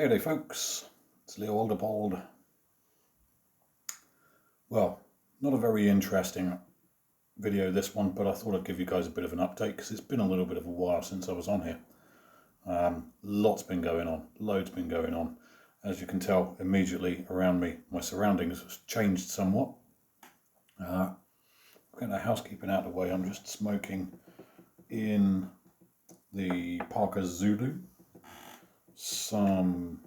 Hey there folks, it's Leo Alderbold. Well, not a very interesting video this one, but I thought I'd give you guys a bit of an update because it's been a little bit of a while since I was on here. Lots been going on, loads been going on. As you can tell immediately around me, my surroundings have changed somewhat. Getting the housekeeping out of the way, I'm just smoking in the Parker Zulu some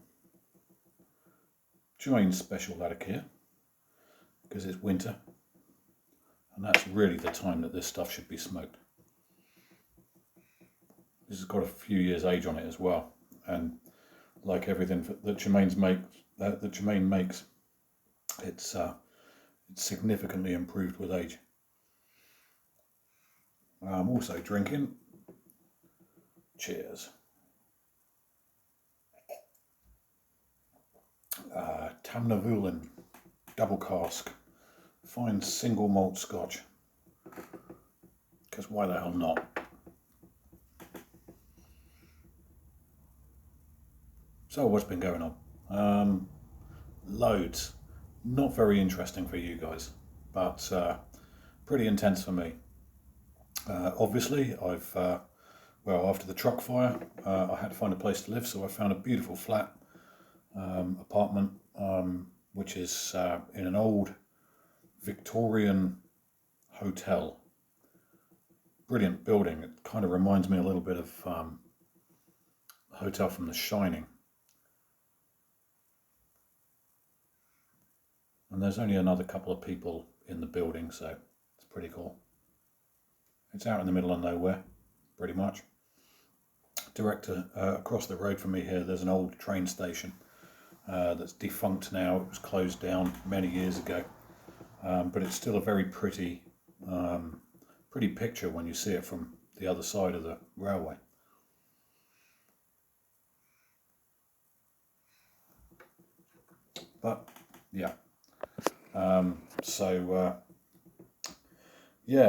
Giant Special Latakia because it's winter and that's really the time that this stuff should be smoked. This has got a few years age on it as well, and like everything that Germain makes, it's significantly improved with age. I'm also drinking, cheers, Tamnavulin double cask, fine single malt scotch, because why the hell not? So what's been going on? Loads. Not very interesting for you guys, but pretty intense for me. Obviously, after the truck fire, I had to find a place to live, so I found a beautiful flat apartment, which is in an old Victorian hotel. Brilliant building. It kind of reminds me a little bit of the hotel from The Shining. And there's only another couple of people in the building, so it's pretty cool. It's out in the middle of nowhere, pretty much. Direct across the road from me here, there's an old train station that's defunct now. It was closed down many years ago, but it's still a very pretty picture when you see it from the other side of the railway. But yeah.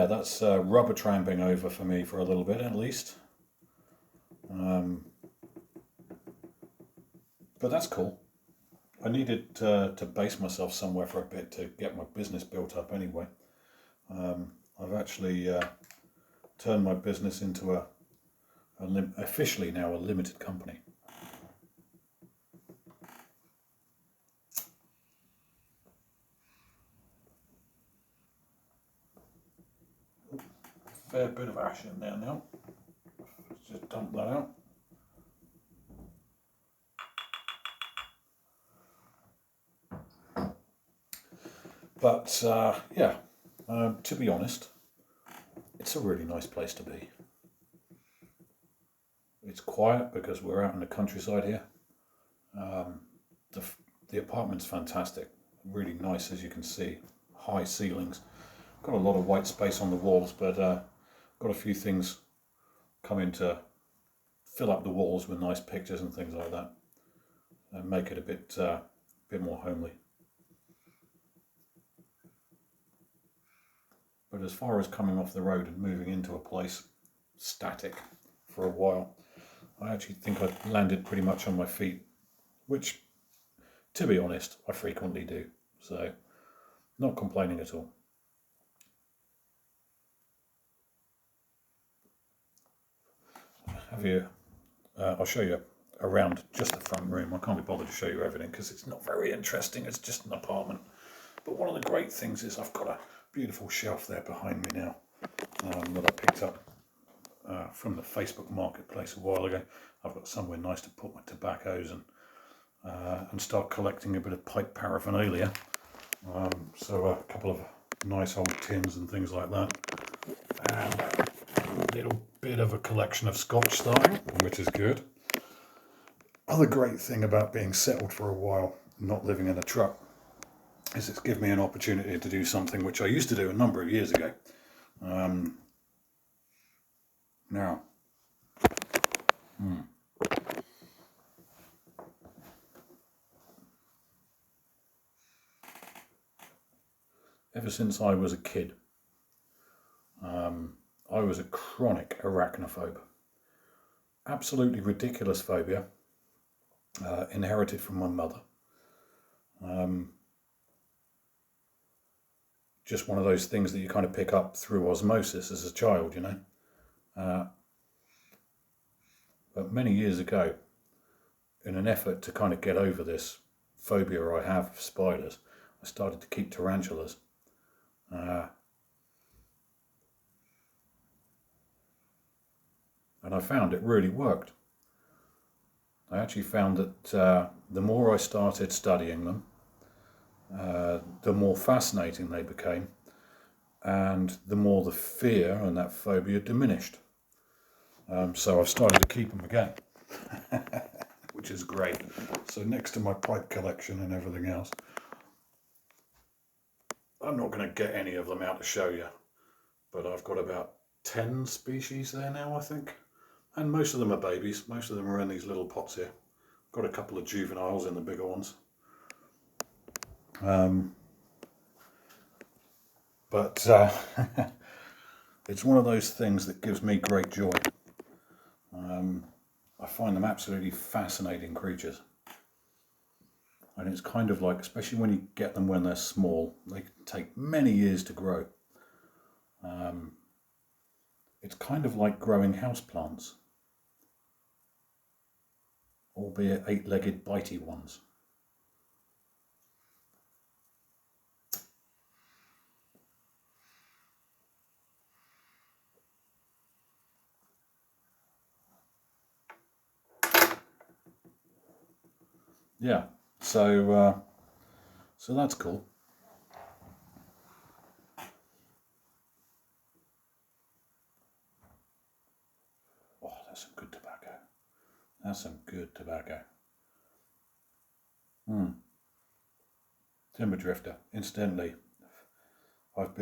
That's rubber tramping over for me for a little bit at least. But that's cool. I needed to base myself somewhere for a bit to get my business built up anyway. I've actually turned my business into officially now a limited company. Fair bit of ash in there now. Let's just dump that out. But to be honest, it's a really nice place to be. It's quiet because we're out in the countryside here. The apartment's fantastic, really nice, as you can see. High ceilings. Got a lot of white space on the walls, but got a few things coming to fill up the walls with nice pictures and things like that, and make it a bit more homely. But as far as coming off the road and moving into a place static for a while, I actually think I've landed pretty much on my feet, which, to be honest, I frequently do. So, not complaining at all. I'll show you around just the front room. I can't be bothered to show you everything because it's not very interesting. It's just an apartment. But one of the great things is I've got a beautiful shelf there behind me now that I picked up from the Facebook Marketplace a while ago. I've got somewhere nice to put my tobaccos and start collecting a bit of pipe paraphernalia. So a couple of nice old tins and things like that. And a little bit of a collection of Scotch starting, which is good. Other great thing about being settled for a while, not living in a truck, is it's given me an opportunity to do something which I used to do a number of years ago. Ever since I was a kid, I was a chronic arachnophobe. Absolutely ridiculous phobia. inherited from my mother. Just one of those things that you kind of pick up through osmosis as a child, you know. But many years ago, in an effort to kind of get over this phobia I have of spiders, I started to keep tarantulas. And I found it really worked. I actually found that the more I started studying them, the more fascinating they became, and the more the fear and that phobia diminished. So I've started to keep them again, which is great. So next to my pipe collection and everything else, I'm not going to get any of them out to show you, but I've got about 10 species there now, I think. And most of them are babies. Most of them are in these little pots here. Got a couple of juveniles in the bigger ones. But it's one of those things that gives me great joy. I find them absolutely fascinating creatures. And it's kind of like, especially when you get them when they're small, they can take many years to grow. It's kind of like growing houseplants, albeit 8-legged bitey ones. Yeah, so that's cool. Oh, that's some good tobacco. That's some good tobacco. Timber Drifter. Incidentally, I've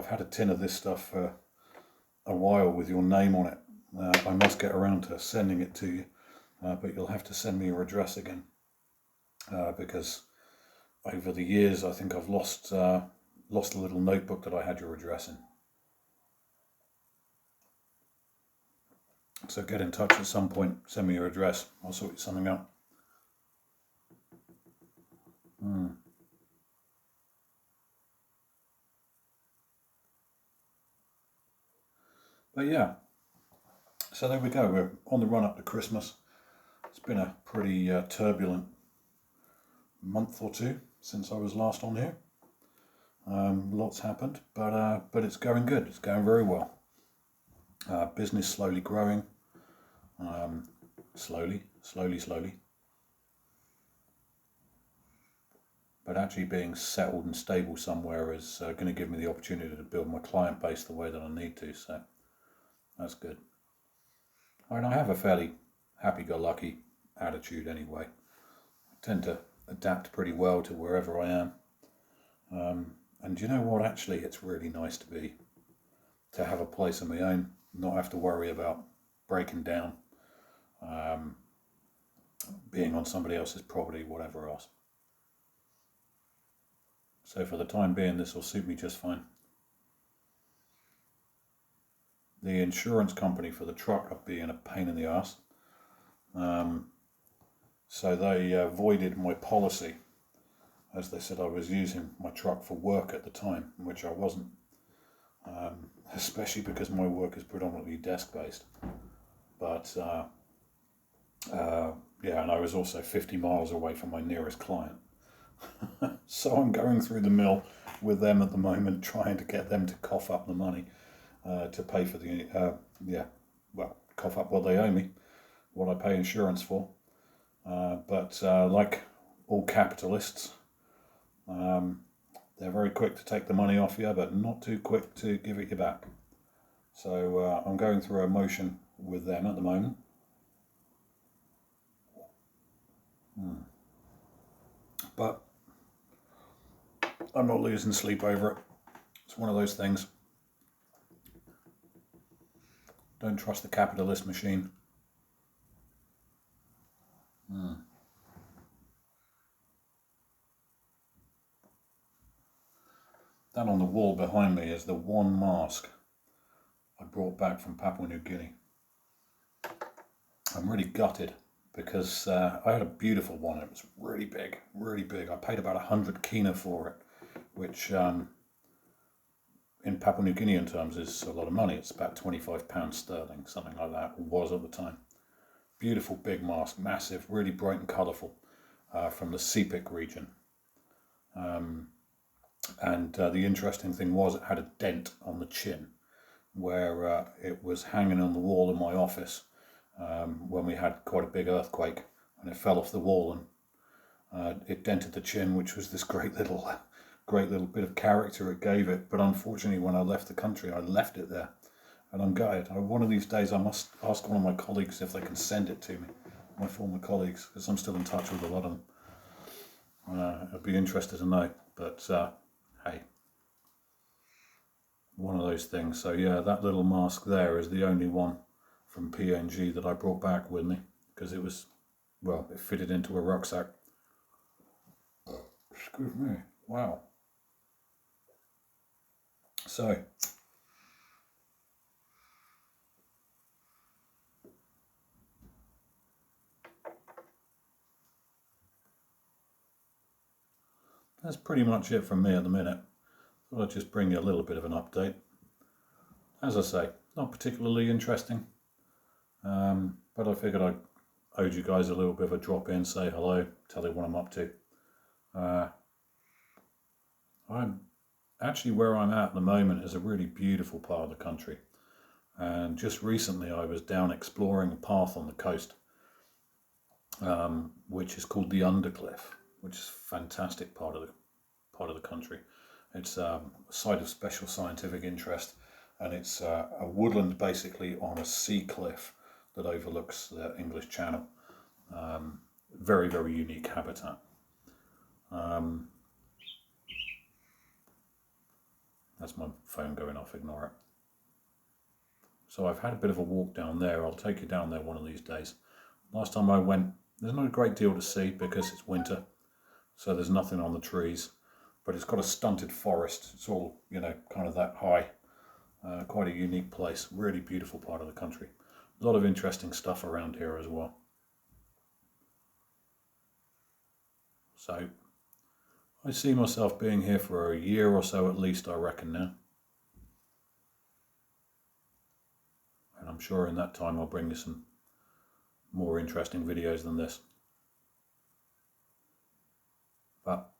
had a tin of this stuff for a while with your name on it. I must get around to sending it to you, but you'll have to send me your address again, because over the years I think I've lost the little notebook that I had your address in. So get in touch at some point, send me your address, I'll sort you something out. But yeah, so there we go, we're on the run up to Christmas. It's been a pretty turbulent month or two since I was last on here. Lots happened, but it's going good, it's going very well. Business slowly growing, slowly. But actually being settled and stable somewhere is going to give me the opportunity to build my client base the way that I need to, so that's good. I mean, I have a fairly happy-go-lucky attitude anyway. I tend to adapt pretty well to wherever I am. And you know what, actually it's really nice to have a place of my own, not have to worry about breaking down, being on somebody else's property, whatever else. So for the time being, this will suit me just fine. The insurance company for the truck are being a pain in the ass. So they voided my policy, as they said I was using my truck for work at the time, which I wasn't. Especially because my work is predominantly desk-based. But yeah, and I was also 50 miles away from my nearest client. So I'm going through the mill with them at the moment, trying to get them to cough up the money to pay for the, cough up what they owe me, what I pay insurance for. But like all capitalists, they're very quick to take the money off you, but not too quick to give it you back. So I'm going through a motion with them at the moment. But I'm not losing sleep over it. It's one of those things. Don't trust the capitalist machine. That on the wall behind me is the one mask I brought back from Papua New Guinea. I'm really gutted because I had a beautiful one. It was really big, really big. I paid about 100 kina for it, which in Papua New Guinean terms is a lot of money. It's about £25 sterling, something like that, or was at the time. Beautiful big mask, massive, really bright and colourful, from the Sepik region. And the interesting thing was it had a dent on the chin where it was hanging on the wall in my office when we had quite a big earthquake, and it fell off the wall and it dented the chin, which was this great little bit of character it gave it. But unfortunately, when I left the country, I left it there, and I'm gutted. One of these days I must ask one of my colleagues if they can send it to me, my former colleagues, because I'm still in touch with a lot of them. I'd be interested to know, but hey, one of those things. So yeah, that little mask there is the only one from PNG that I brought back with me, because it was, well, it fitted into a rucksack. Excuse me. Wow. So that's pretty much it from me at the minute. Thought I'd just bring you a little bit of an update. As I say, not particularly interesting, but I figured I owed you guys a little bit of a drop in, say hello, tell you what I'm up to. I'm actually, where I'm at the moment is a really beautiful part of the country, and just recently I was down exploring a path on the coast, which is called the Undercliff, which is a fantastic part of the country. It's a site of special scientific interest, and it's a woodland basically on a sea cliff that overlooks the English Channel. Very, very unique habitat. That's my phone going off, ignore it. So I've had a bit of a walk down there. I'll take you down there one of these days. Last time I went, there's not a great deal to see because it's winter, so there's nothing on the trees, but it's got a stunted forest. It's all, kind of that high. Quite a unique place, really beautiful part of the country. A lot of interesting stuff around here as well. So I see myself being here for a year or so at least, I reckon now. And I'm sure in that time I'll bring you some more interesting videos than this. But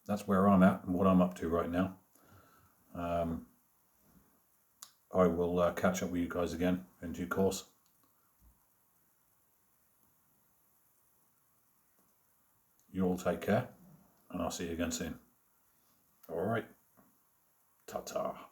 that's where I'm at and what I'm up to right now. I will catch up with you guys again in due course. You all take care, and I'll see you again soon. All right. Ta-ta.